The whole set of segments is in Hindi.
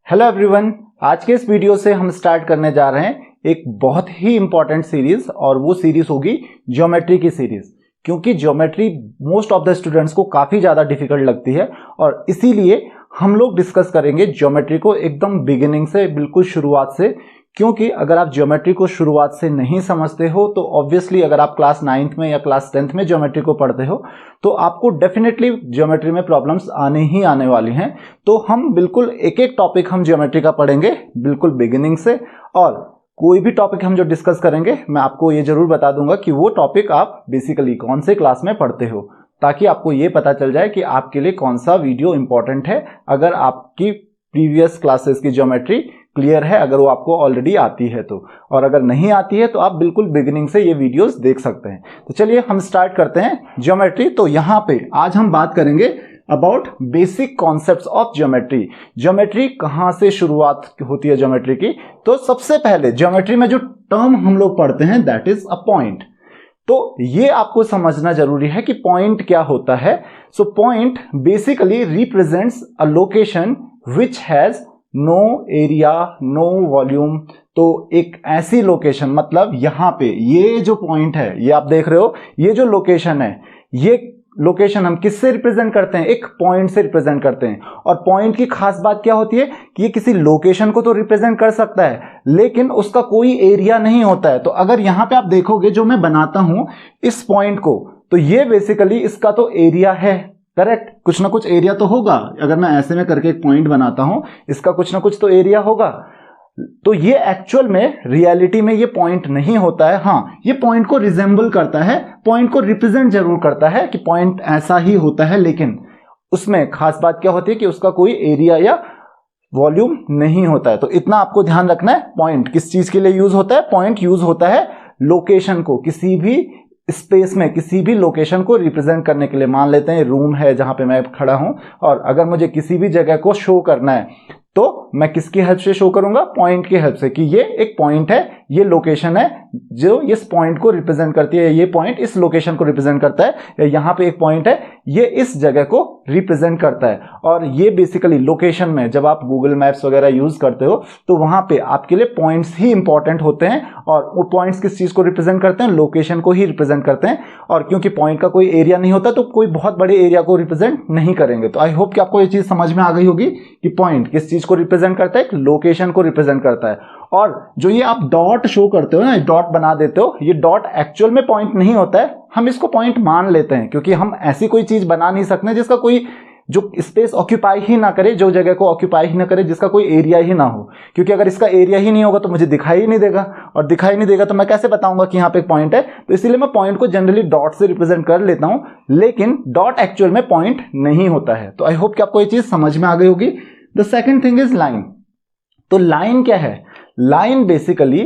हेलो एवरीवन, आज के इस वीडियो से हम स्टार्ट करने जा रहे हैं एक बहुत ही इंपॉर्टेंट सीरीज और वो सीरीज होगी ज्योमेट्री की सीरीज। क्योंकि geometry most of the students को काफ़ी ज़्यादा डिफिकल्ट लगती है और इसीलिए हम लोग डिस्कस करेंगे ज्योमेट्री को एकदम बिगिनिंग से, बिल्कुल शुरुआत से। क्योंकि अगर आप ज्योमेट्री को शुरुआत से नहीं समझते हो तो ऑब्वियसली अगर आप क्लास 9th में या क्लास 10th में ज्योमेट्री को पढ़ते हो तो आपको डेफिनेटली ज्योमेट्री में प्रॉब्लम्स आने ही आने वाली हैं। तो हम बिल्कुल एक एक टॉपिक हम ज्योमेट्री का पढ़ेंगे बिल्कुल बिगिनिंग से, और कोई भी टॉपिक हम जो डिस्कस करेंगे मैं आपको ये जरूर बता दूंगा कि वो टॉपिक आप बेसिकली कौन से क्लास में पढ़ते हो, ताकि आपको ये पता चल जाए कि आपके लिए कौन सा वीडियो इंपॉर्टेंट है। अगर आपकी प्रीवियस क्लासेस की ज्योमेट्री क्लियर है, अगर वो आपको ऑलरेडी आती है तो, और अगर नहीं आती है तो आप बिल्कुल बिगिनिंग से ये वीडियोस देख सकते हैं। तो चलिए हम स्टार्ट करते हैं ज्योमेट्री। तो यहाँ पे आज हम बात करेंगे about basic concepts of geometry. Geometry कहाँ से शुरुआत होती है ज्योमेट्री की? तो सबसे पहले ज्योमेट्री में जो टर्म हम लोग पढ़ते हैं दैट इज अ पॉइंट। तो ये आपको समझना जरूरी है कि पॉइंट क्या होता है। So point basically represents a location which has no area no volume. तो एक ऐसी लोकेशन, मतलब यहां पे ये जो पॉइंट है, ये आप देख रहे हो, ये जो लोकेशन है, ये लोकेशन हम किससे रिप्रेजेंट करते हैं? एक पॉइंट से रिप्रेजेंट करते हैं। और पॉइंट की खास बात क्या होती है कि ये किसी लोकेशन को तो रिप्रेजेंट कर सकता है लेकिन उसका कोई एरिया नहीं होता है। तो अगर यहां पे आप देखोगे जो मैं बनाता हूं इस पॉइंट को, तो ये बेसिकली इसका तो एरिया है, करेक्ट? कुछ ना कुछ एरिया तो होगा। अगर मैं ऐसे में करके एक पॉइंट बनाता हूं, इसका कुछ ना कुछ तो एरिया होगा। तो ये एक्चुअल में रियलिटी में ये पॉइंट नहीं होता है। हाँ, ये पॉइंट को रिजेंबल करता है, पॉइंट को रिप्रेजेंट जरूर करता है कि पॉइंट ऐसा ही होता है, लेकिन उसमें खास बात क्या होती है कि उसका कोई एरिया या वॉल्यूम नहीं होता है। तो इतना आपको ध्यान रखना है। पॉइंट किस चीज के लिए यूज होता है? पॉइंट यूज होता है लोकेशन को, किसी भी स्पेस में किसी भी लोकेशन को रिप्रेजेंट करने के लिए। मान लेते हैं रूम है जहां पे मैं खड़ा हूं, और अगर मुझे किसी भी जगह को शो करना है तो मैं किसकी हेल्प से शो करूंगा? पॉइंट की हेल्प से, कि ये एक पॉइंट है, ये लोकेशन है जो इस पॉइंट को रिप्रेजेंट करती है, ये पॉइंट इस लोकेशन को रिप्रेजेंट करता है, या यहां पे एक पॉइंट है ये इस जगह को रिप्रेजेंट करता है। और ये बेसिकली लोकेशन में जब आप गूगल मैप्स वगैरह यूज करते हो तो वहां पे आपके लिए पॉइंट्स ही इंपॉर्टेंट होते हैं, और वो पॉइंट्स किस चीज को रिप्रेजेंट करते हैं? लोकेशन को ही रिप्रेजेंट करते हैं। और क्योंकि पॉइंट का कोई एरिया नहीं होता तो कोई बहुत बड़े एरिया को रिप्रेजेंट नहीं करेंगे। तो आई होप कि आपको ये चीज समझ में आ गई होगी कि पॉइंट किस चीज को रिप्रेजेंट करता है? एक लोकेशन को रिप्रेजेंट करता है। और जो ये आप डॉट शो करते हो ना, डॉट बना देते हो, ये डॉट एक्चुअल में पॉइंट नहीं होता है, हम इसको पॉइंट मान लेते हैं क्योंकि हम ऐसी कोई चीज बना नहीं सकते जिसका कोई जो स्पेस ऑक्यूपाई ही ना करे, जो जगह को ऑक्यूपाई ही ना करे, जिसका कोई एरिया ही ना हो। क्योंकि अगर इसका एरिया ही नहीं होगा तो मुझे दिखाई ही नहीं देगा, और दिखाई नहीं देगा तो मैं कैसे बताऊंगा कि यहाँ पे एक पॉइंट है? तो इसीलिए मैं पॉइंट को जनरली डॉट से रिप्रेजेंट कर लेता हूं, लेकिन डॉट एक्चुअल में पॉइंट नहीं होता है। तो आई होप कि आपको ये चीज समझ में आ गई होगी। The second thing is line. तो लाइन क्या है? लाइन बेसिकली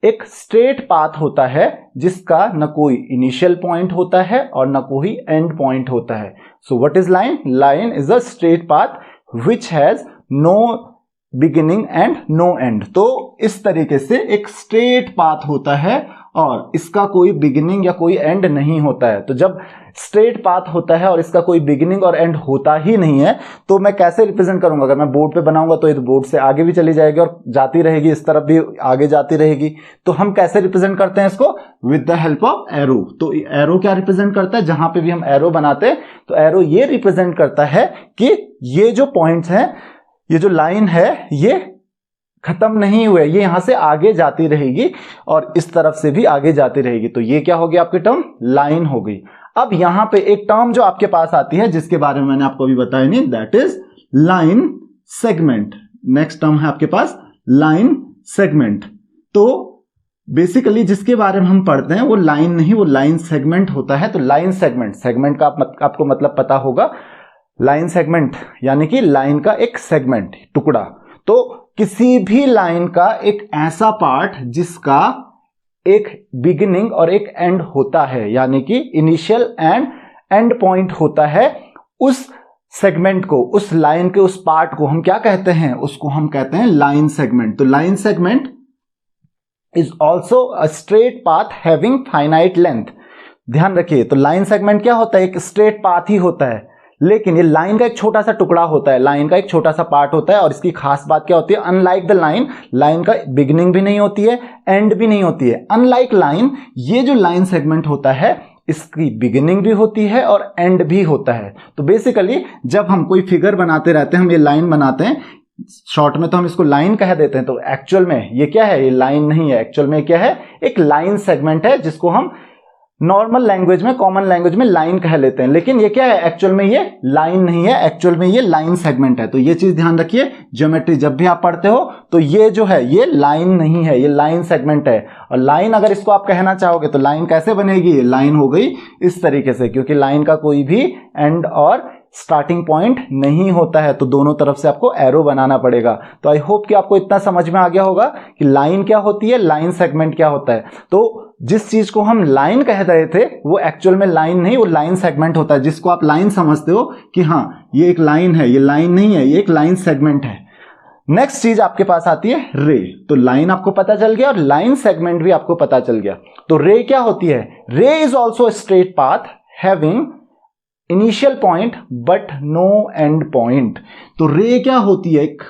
एक स्ट्रेट पाथ होता है जिसका न कोई इनिशियल पॉइंट होता है और न कोई एंड पॉइंट होता है। So what is line? Line is a straight path which has no beginning and no end. तो इस तरीके से एक स्ट्रेट पाथ होता है और इसका कोई बिगिनिंग या कोई एंड नहीं होता है। तो जब स्ट्रेट पाथ होता है और इसका कोई बिगिनिंग और एंड होता ही नहीं है तो मैं कैसे रिप्रेजेंट करूंगा? अगर मैं बोर्ड पे बनाऊंगा तो ये बोर्ड से आगे भी चली जाएगी और जाती रहेगी, इस तरफ भी आगे जाती रहेगी। तो हम कैसे रिप्रेजेंट करते हैं इसको? With the help of arrow. तो एरो क्या रिप्रेजेंट करता है? जहां पे भी हम एरो बनाते हैं तो एरो ये रिप्रेजेंट करता है कि ये जो पॉइंट्स हैं, ये जो लाइन है, ये खत्म नहीं हुए, ये यहां से आगे जाती रहेगी और इस तरफ से भी आगे जाती रहेगी। तो ये क्या हो गया? आपकी टर्म लाइन हो गई। अब यहां पे एक टर्म जो आपके पास आती है जिसके बारे में मैंने आपको अभी बताया नहीं, that is line segment. Next term है आपके पास लाइन सेगमेंट। तो बेसिकली जिसके बारे में हम पढ़ते हैं वो लाइन नहीं, वो लाइन सेगमेंट होता है। तो लाइन सेगमेंट, सेगमेंट का आपको मतलब पता होगा। लाइन सेगमेंट यानी कि लाइन का एक सेगमेंट, टुकड़ा। तो किसी भी लाइन का एक ऐसा पार्ट जिसका एक बिगिनिंग और एक एंड होता है, यानी कि इनिशियल एंड एंड पॉइंट होता है, उस सेगमेंट को, उस लाइन के उस पार्ट को हम क्या कहते हैं? उसको हम कहते हैं लाइन सेगमेंट। तो line segment is also a straight path having finite length. ध्यान रखिए, तो लाइन सेगमेंट क्या होता है? एक स्ट्रेट पाथ ही होता है, लेकिन ये लाइन का एक छोटा सा टुकड़ा होता है, लाइन का एक छोटा सा पार्ट होता है। और इसकी खास बात क्या होती है, अनलाइक द लाइन, लाइन का बिगिनिंग भी नहीं होती है, एंड भी नहीं होती है। अनलाइक लाइन, ये जो लाइन सेगमेंट होता है इसकी बिगिनिंग भी होती है और एंड भी होता है। तो बेसिकली जब हम कोई फिगर बनाते रहते हैं, हम ये लाइन बनाते हैं, शॉर्ट में तो हम इसको लाइन कह देते हैं, तो एक्चुअल में ये क्या है, ये लाइन नहीं है, एक्चुअल में क्या है, एक लाइन सेगमेंट है जिसको हम नॉर्मल लैंग्वेज में, कॉमन लैंग्वेज में लाइन कह लेते हैं। लेकिन ये क्या है, एक्चुअल में ये लाइन नहीं है, एक्चुअल में ये लाइन सेगमेंट है। तो ये चीज ध्यान रखिए, ज्योमेट्री जब भी आप पढ़ते हो तो ये जो है ये लाइन नहीं है, ये लाइन सेगमेंट है। और लाइन अगर इसको आप कहना चाहोगे तो लाइन कैसे बनेगी, लाइन हो गई इस तरीके से, क्योंकि लाइन का कोई भी एंड और स्टार्टिंग पॉइंट नहीं होता है, तो दोनों तरफ से आपको एरो बनाना पड़ेगा। तो आई होप कि आपको इतना समझ में आ गया होगा कि लाइन क्या होती है, लाइन सेगमेंट क्या होता है। तो जिस चीज को हम लाइन कह रहे थे वो एक्चुअल में लाइन नहीं, वो लाइन सेगमेंट होता है। जिसको आप लाइन समझते हो कि हाँ ये एक लाइन है, ये लाइन नहीं है, ये एक लाइन सेगमेंट है। नेक्स्ट चीज आपके पास आती है रे। तो लाइन आपको पता चल गया और लाइन सेगमेंट भी आपको पता चल गया। तो रे क्या होती है, ray is also straight path having initial point but no end point. तो रे क्या होती है, एक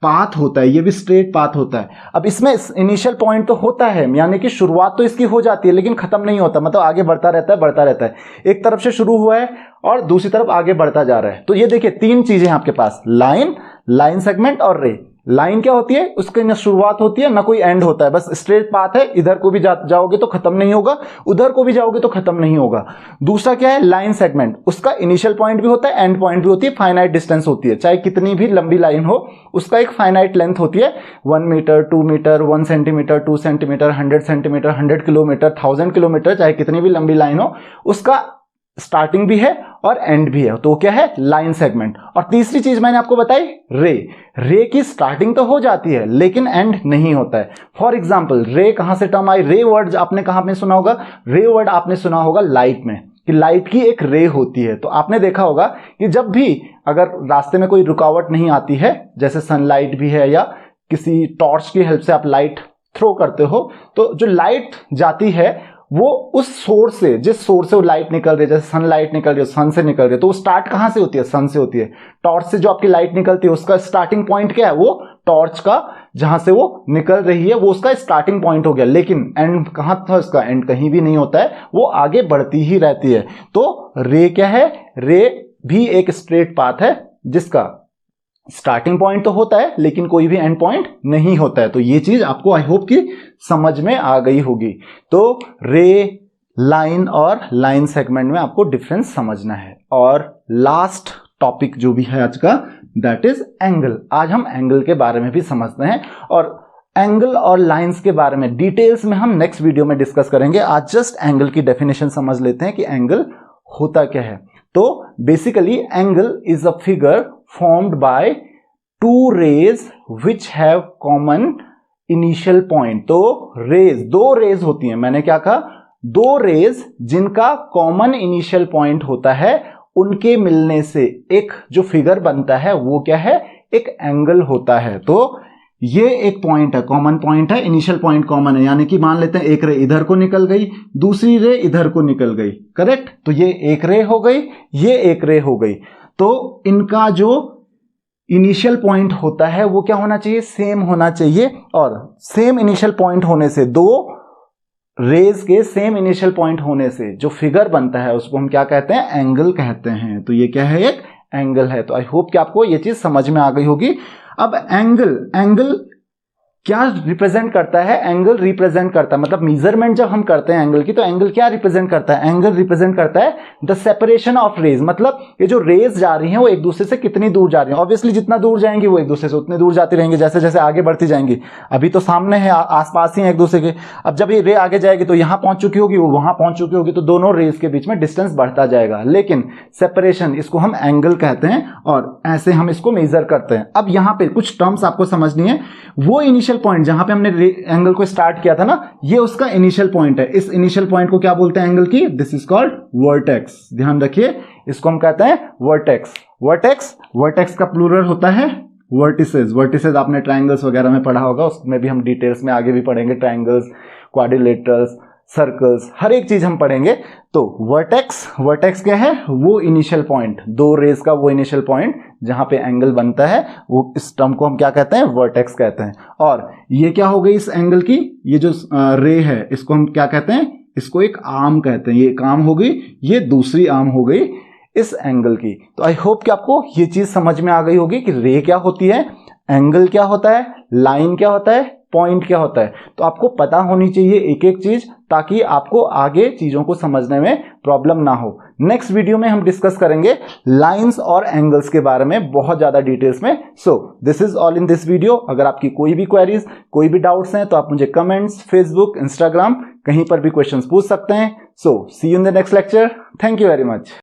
पाथ होता है, ये भी स्ट्रेट पाथ होता है। अब इसमें इनिशियल पॉइंट तो होता है, यानी कि शुरुआत तो इसकी हो जाती है लेकिन खत्म नहीं होता, मतलब आगे बढ़ता रहता है, बढ़ता रहता है। एक तरफ से शुरू हुआ है और दूसरी तरफ आगे बढ़ता जा रहा है। तो ये देखिए तीन चीजें हैं आपके पास, लाइन, लाइन सेगमेंट और रे। लाइन क्या होती है, उसकी ना शुरुआत होती है ना कोई एंड होता है, बस स्ट्रेट पाथ है, इधर को भी जाओगे तो खत्म नहीं होगा, उधर को भी जाओगे तो खत्म नहीं होगा। दूसरा क्या है, लाइन सेगमेंट, उसका इनिशियल पॉइंट भी होता है, एंड पॉइंट भी होती है, फाइनाइट डिस्टेंस होती है। चाहे कितनी भी लंबी लाइन हो उसका एक फाइनाइट लेंथ होती है, 1 metre, 2 metre, 1 centimetre, 2 centimetre, 100 centimetre, 100 kilometre, 1000 kilometre, चाहे कितनी भी लंबी लाइन हो उसका स्टार्टिंग भी है और एंड भी है। तो क्या है, लाइन सेगमेंट। और तीसरी चीज मैंने आपको बताई रे। रे की स्टार्टिंग तो हो जाती है लेकिन एंड नहीं होता है। फॉर एग्जाम्पल रे कहां से टर्म आई, रे वर्ड आपने कहां पे सुना होगा, रे वर्ड आपने सुना होगा लाइट में, कि लाइट की एक रे होती है। तो आपने देखा होगा कि जब भी अगर रास्ते में कोई रुकावट नहीं आती है, जैसे सनलाइट भी है या किसी टॉर्च की हेल्प से आप लाइट थ्रो करते हो, तो जो लाइट जाती है वो उस सोर्स से, जिस सोर्स से वो लाइट निकल रही है, जैसे सनलाइट निकल रही है, सन से निकल रही है, तो वो स्टार्ट कहां से होती है, सन से होती है। टॉर्च से जो आपकी लाइट निकलती है उसका स्टार्टिंग पॉइंट क्या है, वो टॉर्च का जहां से वो निकल रही है वो उसका स्टार्टिंग पॉइंट हो गया। लेकिन एंड कहां था उसका, एंड कहीं भी नहीं होता है, वो आगे बढ़ती ही रहती है। तो रे क्या है, रे भी एक स्ट्रेट पाथ है जिसका स्टार्टिंग पॉइंट तो होता है लेकिन कोई भी एंड पॉइंट नहीं होता है। तो ये चीज आपको आई होप कि समझ में आ गई होगी। तो रे, लाइन और लाइन सेगमेंट में आपको डिफरेंस समझना है। और लास्ट टॉपिक जो भी है आज का, दैट इज एंगल। आज हम एंगल के बारे में भी समझते हैं और एंगल और लाइंस के बारे में डिटेल्स में हम नेक्स्ट वीडियो में डिस्कस करेंगे। आज जस्ट एंगल की डेफिनेशन समझ लेते हैं कि एंगल होता क्या है। तो basically angle is a figure formed by two rays which have common initial point। तो रेज, दो रेज होती हैं, मैंने क्या कहा, दो रेज जिनका कॉमन इनिशियल पॉइंट होता है, उनके मिलने से एक जो फिगर बनता है वो क्या है, एक एंगल होता है। तो ये एक पॉइंट है, कॉमन पॉइंट है, इनिशियल पॉइंट कॉमन है, यानी कि मान लेते हैं एक रे इधर को निकल गई, दूसरी रे इधर को निकल गई, करेक्ट। तो ये एक रे हो गई, ये एक रे हो गई। तो इनका जो इनिशियल पॉइंट होता है वो क्या होना चाहिए, सेम होना चाहिए। और सेम इनिशियल पॉइंट होने से, दो रेज के सेम इनिशियल पॉइंट होने से जो फिगर बनता है उसको हम क्या कहते हैं, एंगल कहते हैं। तो ये क्या है, एक एंगल है। तो आई होप कि आपको ये चीज समझ में आ गई होगी। अब एंगल क्या रिप्रेजेंट करता है, एंगल रिप्रेजेंट करता है, मतलब मेजरमेंट जब हम करते हैं एंगल की, तो एंगल क्या रिप्रेजेंट करता है, एंगल रिप्रेजेंट करता है द सेपरेशन ऑफ रेज। मतलब ये जो रेज जा रही हैं वो एक दूसरे से कितनी दूर जा रही हैं। ऑब्वियसली जितना दूर जाएंगी वो एक दूसरे से उतनी दूर जाती रहेंगी, जैसे जैसे आगे बढ़ती जाएंगी। अभी तो सामने है, आसपास ही है एक दूसरे के। अब जब ये रे आगे जाएगी तो यहां पहुंच चुकी होगी, वो वहां पहुंच चुकी होगी, तो दोनों रेज के बीच में डिस्टेंस बढ़ता जाएगा। लेकिन सेपरेशन, इसको हम एंगल कहते हैं और ऐसे हम इसको मेजर करते हैं। अब यहां पे कुछ टर्म्स आपको समझनी है। वो इनिशियल पॉइंट जहां पे हमने एंगल को स्टार्ट किया था ना, ये उसका इनिशियल पॉइंट है। इस इनिशियल पॉइंट को क्या बोलते हैं एंगल की, दिस इज कॉल्ड वर्टेक्स। ध्यान रखिए, इसको हम कहते हैं वर्टेक्स। वर्टेक्स का प्लूरल होता है वर्टिसेस। वर्टिसेस आपने ट्रायंगल्स वगैरह में पढ़ा होगा, उसमें भी हम डिटेल्स में आगे भी पढ़ेंगे, ट्रायंगल्स, क्वाड्रिलेटरल्स, सर्कल्स, हर एक चीज हम पढ़ेंगे। तो वर्टेक्स क्या है? वो इनिशियल पॉइंट, दो रेज का वो इनिशियल पॉइंट जहां पे एंगल बनता है, वो इस टर्म को हम क्या कहते हैं? वर्टेक्स कहते हैं। और ये क्या हो गई इस एंगल की? ये जो रे है इसको हम क्या कहते हैं? इसको एक आर्म कहते हैं। ये एक आर्म हो गई, ये दूसरी आर्म हो गई इस एंगल की। तो आई होप कि आपको ये चीज समझ में आ गई होगी कि रे क्या होती है, एंगल क्या होता है, लाइन क्या होता है, पॉइंट क्या होता है। तो आपको पता होनी चाहिए एक एक चीज, ताकि आपको आगे चीजों को समझने में प्रॉब्लम ना हो। नेक्स्ट वीडियो में हम डिस्कस करेंगे लाइंस और एंगल्स के बारे में बहुत ज्यादा डिटेल्स में। So this is all in this video. अगर आपकी कोई भी क्वेरीज, कोई भी डाउट्स हैं तो आप मुझे कमेंट्स, फेसबुक, इंस्टाग्राम कहीं पर भी क्वेश्चंस पूछ सकते हैं। So see you in the next lecture. Thank you very much.